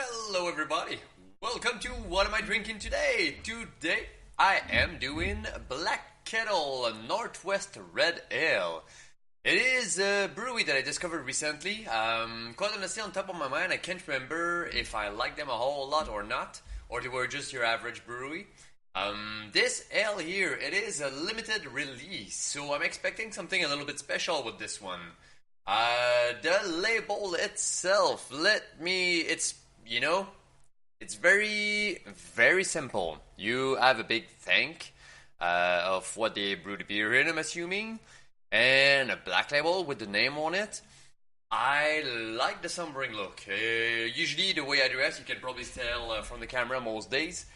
Hello, everybody. Welcome to What Am I Drinking Today? Today, I am doing Black Kettle Northwest Red Ale. It is a brewery that I discovered recently. Quite honestly, on top of my mind, I can't remember if I liked them a whole lot or not, or they were just your average brewery. This ale here, it is a limited release, so I'm expecting something a little bit special with this one. The label itself, it's very, very simple. You have a big tank of what they brew the beer in, I'm assuming, and a black label with the name on it. I like the sombering look. Usually, the way I dress, you can probably tell from the camera most days.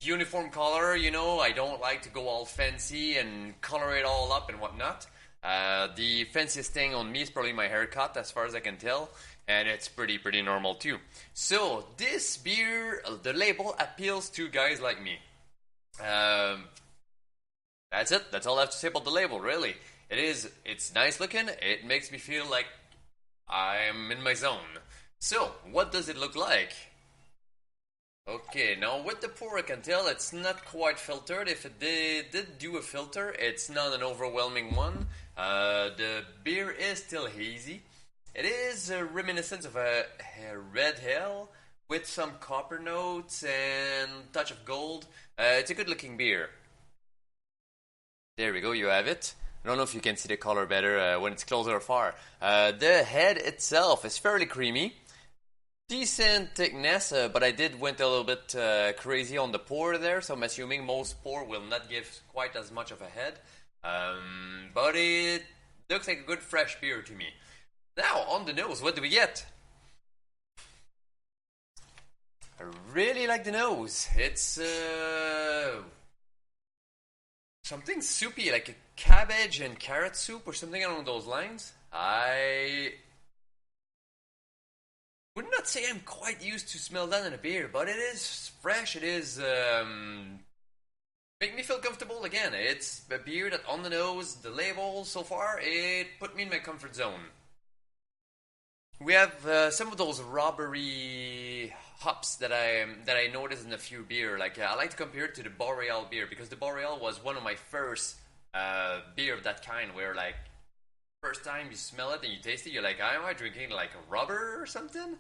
Uniform color, I don't like to go all fancy and color it all up and whatnot. The fanciest thing on me is probably my haircut, as far as I can tell, and it's pretty normal too. So this beer, the label appeals to guys like me. That's it. That's all I have to say about the label. Really, it's nice looking. It makes me feel like I'm in my zone. So what does it look like? Okay, now with the pour I can tell it's not quite filtered. If it did do a filter, it's not an overwhelming one. The beer is still hazy. It is a reminiscent of a red ale with some copper notes and touch of gold. It's a good looking beer. There we go, you have it. I don't know if you can see the color better when it's closer or far. The head itself is fairly creamy. Decent thickness, but I did went a little bit crazy on the pour there, so I'm assuming most pour will not give quite as much of a head. But it looks like a good fresh beer to me. Now, on the nose, what do we get? I really like the nose. It's something soupy, like a cabbage and carrot soup or something along those lines. I would not say I'm quite used to smell that in a beer, but it is fresh. It is make me feel comfortable again. It's a beer that on the nose, the label so far, it put me in my comfort zone. We have some of those robbery hops that I noticed in a few beer. Like I like to compare it to the Boreal beer because the Boreal was one of my first beer of that kind, where like first time you smell it and you taste it, you're like, am I drinking like a rubber or something?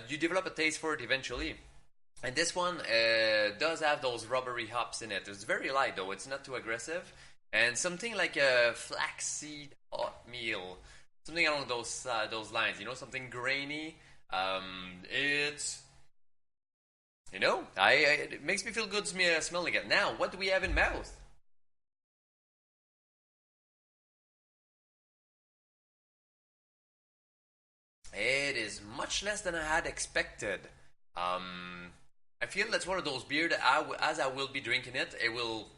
You develop a taste for it eventually. And this one does have those rubbery hops in it. It's very light though, it's not too aggressive. And something like a flaxseed oatmeal, something along those lines, something grainy. It's, it makes me feel good smelling it. Now, what do we have in mouth? It is much less than I had expected. I feel that's one of those beer that as I will be drinking it, it will,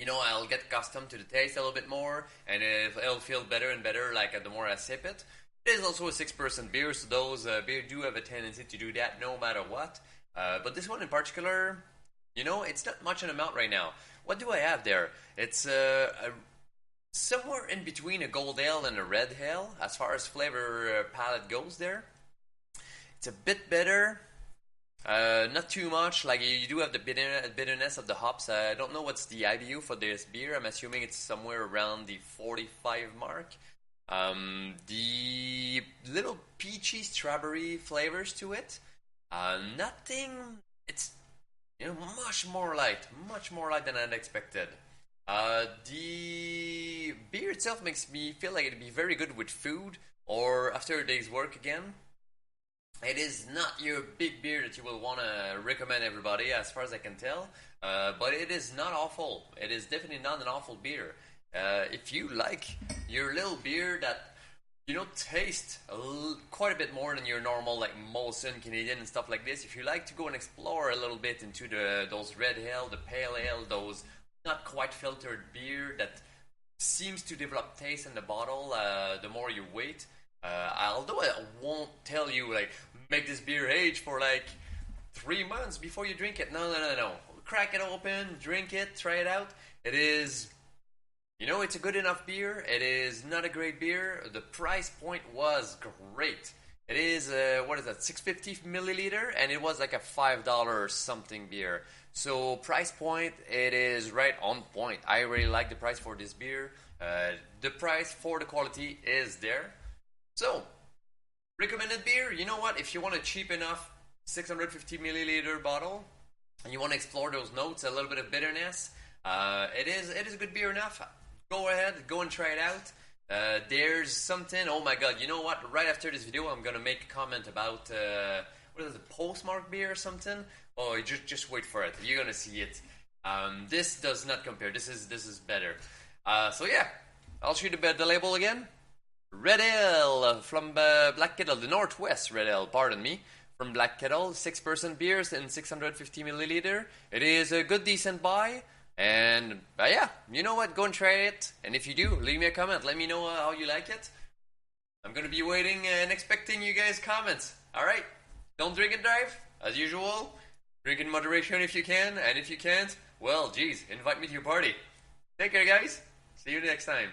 I'll get accustomed to the taste a little bit more, and it'll feel better and better like the more I sip it. It is also a 6% beer, so those beer do have a tendency to do that no matter what. But this one in particular, it's not much in amount right now. What do I have there? It's somewhere in between a gold ale and a red ale as far as flavor palette goes there. It's a bit bitter, not too much. Like you do have the bitterness of the hops. I don't know what's the IBU for this beer. I'm assuming it's somewhere around the 45 mark. The little peachy strawberry flavors to it. Nothing. It's much more light than I'd expected. The beer itself makes me feel like it'd be very good with food or after a day's work again. It is not your big beer that you will want to recommend everybody, as far as I can tell. But it is not awful. It is definitely not an awful beer. If you like your little beer that taste quite a bit more than your normal like Molson Canadian and stuff like this. If you like to go and explore a little bit into those red ale, the pale ale, those not quite filtered beer that seems to develop taste in the bottle the more you wait. Although I won't tell you like make this beer age for like 3 months before you drink it. No. Crack it open, drink it, try it out. It is, it's a good enough beer. It is not a great beer. The price point was great. It It is, what is that, 650 milliliter, and it was like a $5 something beer. So price point, it is right on point. I really like the price for this beer. The price for the quality is there. So, recommended beer, you know what, if you want a cheap enough 650 milliliter bottle, and you want to explore those notes, a little bit of bitterness, it is a good beer enough. Go ahead, go and try it out. There's something, oh my god, you know what, right after this video I'm gonna make a comment about what is it, Postmark beer or something. Oh, just wait for it, you're gonna see it. This does not compare, this is better. So yeah, I'll show you the label again. Red Ale from Black Kettle, the Northwest Red Ale, pardon me, from Black Kettle, 6% beers in 650 milliliter. It is a good decent buy. And yeah, you know what, go and try it, and if you do, leave me a comment, let me know how you like it. I'm gonna be waiting and expecting you guys' comments. Alright, don't drink and drive, as usual. Drink in moderation if you can, and if you can't, well, geez, invite me to your party. Take care, guys. See you next time.